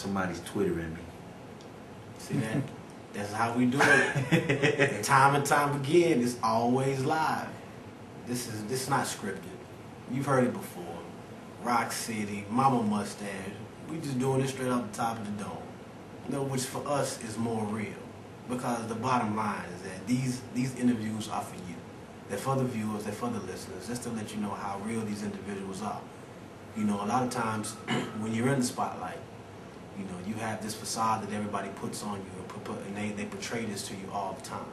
somebody's twittering me. See that? That's how we do it. And time again, it's always live. This is not scripted. You've heard it before. Rock City, Mama Mustache. We just doing it straight off the top of the dome. You know, which for us is more real. Because the bottom line is that these interviews are for you. They're for the viewers, they're for the listeners, just to let you know how real these individuals are. You know, a lot of times when you're in the spotlight, you know, you have this facade that everybody puts on you and they portray this to you all the time.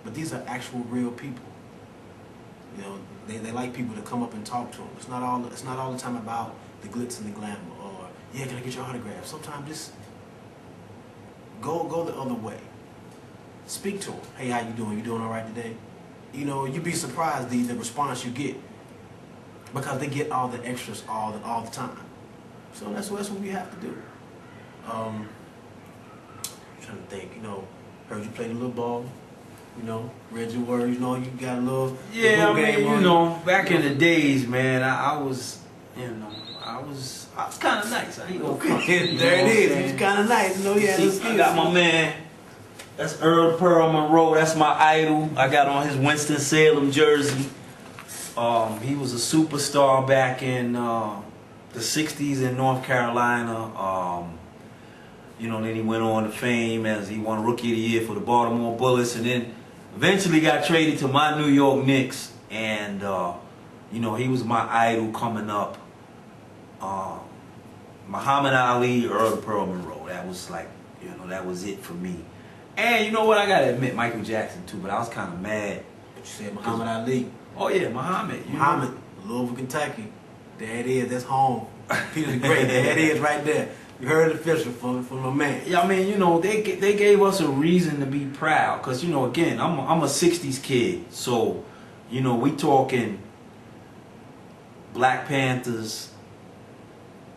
But these are actual real people. You know, they like people to come up and talk to them. It's not all the time about the glitz and the glamour or, yeah, can I get your autograph? Sometimes just go the other way. Speak to them. Hey, how you doing? You doing all right today? You know, you'd be surprised the response you get because they get all the extras all the time. So that's what we have to do. I'm trying to think. You know, heard you played a little ball. You know, read your words. You know, you got a little Yeah, game you on know, back in the days, man, I was, you know, I was kind of nice. I ain't gonna front, there it is. He's kind of nice. You know, yeah. I got my man. That's Earl Pearl Monroe. That's my idol. I got on his Winston-Salem jersey. He was a superstar back in the 60s in North Carolina. You know, then he went on to fame as he won Rookie of the Year for the Baltimore Bullets, and then eventually got traded to my New York Knicks. And you know, he was my idol coming up. Muhammad Ali, Earl Pearl Monroe. That was like, you know, that was it for me. And you know what? I gotta admit, Michael Jackson too. But I was kind of mad. But you said Muhammad Ali. Oh yeah, Muhammad. Muhammad, Louisville, Kentucky. There it is. That's home. Peter the Great. There it is, right there. You heard it official from my man. Yeah, I mean, you know, they gave us a reason to be proud. Cause you know, again, I'm a '60s kid, so you know, we talking Black Panthers.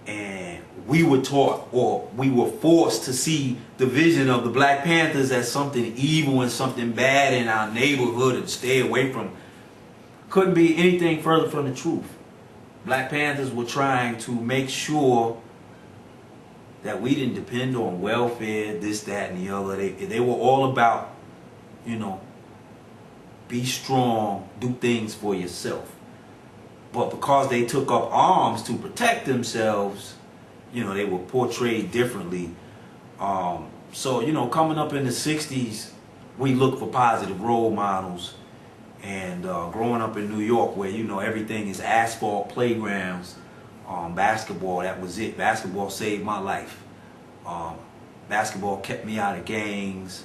And we were taught, or we were forced to see the vision of the Black Panthers as something evil and something bad in our neighborhood and stay away from. Couldn't be anything further from the truth. Black Panthers were trying to make sure that we didn't depend on welfare, this, that, and the other. They were all about, you know, be strong, do things for yourself. But because they took up arms to protect themselves, you know, they were portrayed differently. So, you know, coming up in the 60s, we look for positive role models. And growing up in New York where, you know, everything is asphalt playgrounds, basketball, that was it. Basketball saved my life. Basketball kept me out of gangs.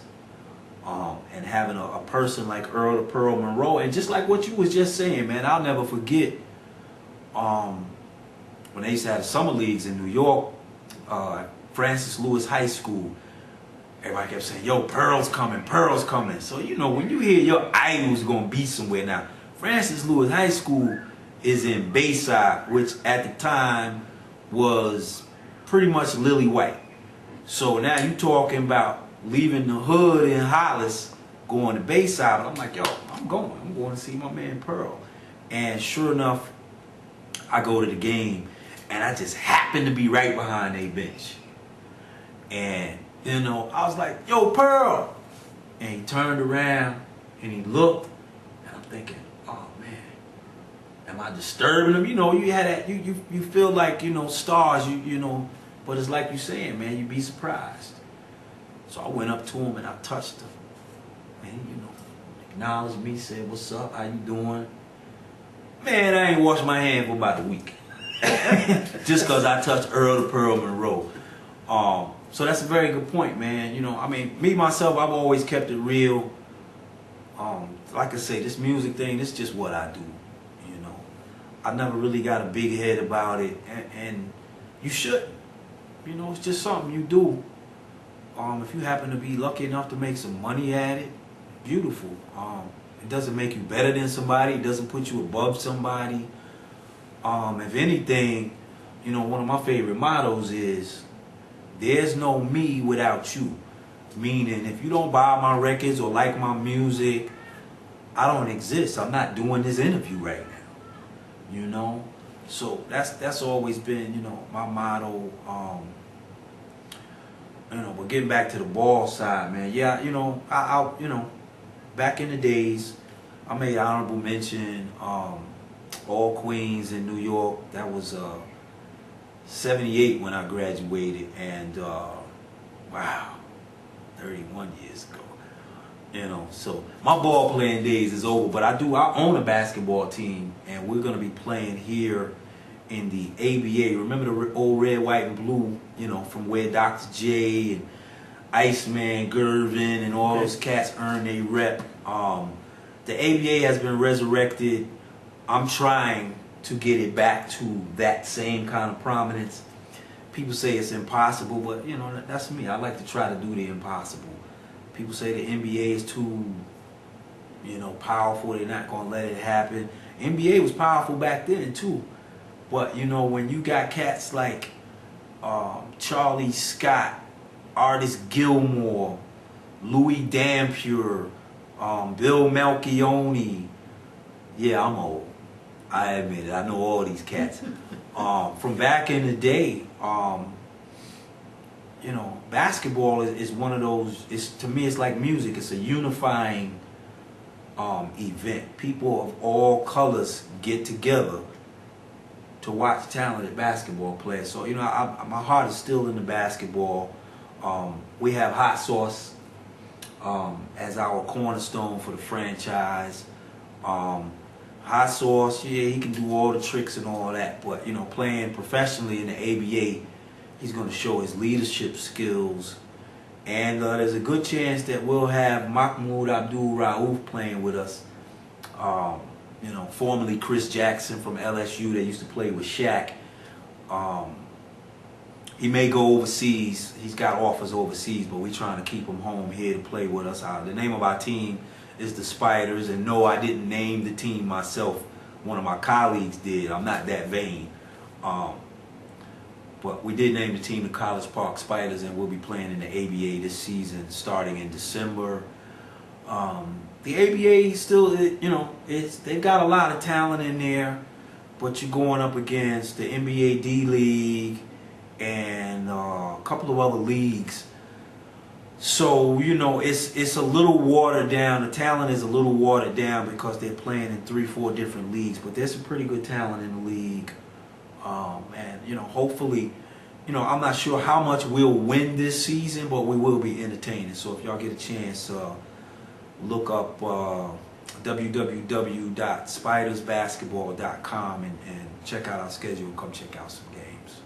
And having a person like Earl Pearl Monroe, and just like what you was just saying, man, I'll never forget when they used to have the summer leagues in New York, Francis Lewis High School, everybody kept saying, yo, Pearl's coming, Pearl's coming. So, you know, when you hear your idol's going to be somewhere now, Francis Lewis High School is in Bayside, which at the time was pretty much lily white. So now you talking about leaving the hood in Hollis, going to Bayside. I'm like, yo, I'm going to see my man Pearl. And sure enough, I go to the game, and I just happen to be right behind a bench. And, you know, I was like, yo, Pearl. And he turned around, and he looked, and I'm thinking, oh, man, am I disturbing him? You know, you had that, you feel like, you know, stars, you know, but it's like you saying, man, you'd be surprised. So I went up to him, and I touched him. And, you know, acknowledged me, said, what's up, how you doing? Man, I ain't washed my hand for about a week. Just because I touched Earl Pearl Monroe. So that's a very good point, man. You know, I mean, me, myself, I've always kept it real. Like I say, this music thing, this is just what I do. You know, I never really got a big head about it. And you should. You know, it's just something you do. If you happen to be lucky enough to make some money at it, beautiful. It doesn't make you better than somebody. It doesn't put you above somebody. If anything, you know, one of my favorite mottos is, there's no me without you. Meaning, if you don't buy my records or like my music, I don't exist. I'm not doing this interview right now. You know? So that's always been, you know, my motto. getting back to the ball side, man. Yeah, back in the days, I made honorable mention. All Queens in New York. That was 78 when I graduated, and wow, 31 years ago. So my ball playing days is over, but I own a basketball team, and we're gonna be playing here in the ABA. Remember the old red, white, and blue, from where Dr. J and Iceman, Gervin, and all those cats earned their rep. The ABA has been resurrected. I'm trying to get it back to that same kind of prominence. People say it's impossible, but that's me. I like to try to do the impossible. People say the NBA is too, powerful. They're not gonna let it happen. NBA was powerful back then too, but when you got cats like Charlie Scott, Artis Gilmore, Louis Dampier, Bill Melchione. Yeah, I'm old. I admit it. I know all these cats. From back in the day, basketball is one of those. To me, it's like music. It's a unifying event. People of all colors get together to watch talented basketball players. So my heart is still in the basketball. We have Hot Sauce as our cornerstone for the franchise. Hot Sauce, yeah, he can do all the tricks and all that, but playing professionally in the ABA, he's going to show his leadership skills, and there's a good chance that we'll have Mahmoud Abdul Rauf playing with us. Formerly Chris Jackson from LSU that used to play with Shaq. He may go overseas. He's got offers overseas, but we're trying to keep him home here to play with us. The name of our team is the Spiders, and no, I didn't name the team myself. One of my colleagues did. I'm not that vain. But we did name the team the College Park Spiders, and we'll be playing in the ABA this season starting in December. The ABA still, they've got a lot of talent in there, but you're going up against the NBA D-League and a couple of other leagues. So, it's a little watered down. The talent is a little watered down because they're playing in 3-4 different leagues. But there's some pretty good talent in the league. And, hopefully, I'm not sure how much we'll win this season, but we will be entertaining. So if y'all get a chance, look up www.spidersbasketball.com and check out our schedule. Come check out some games.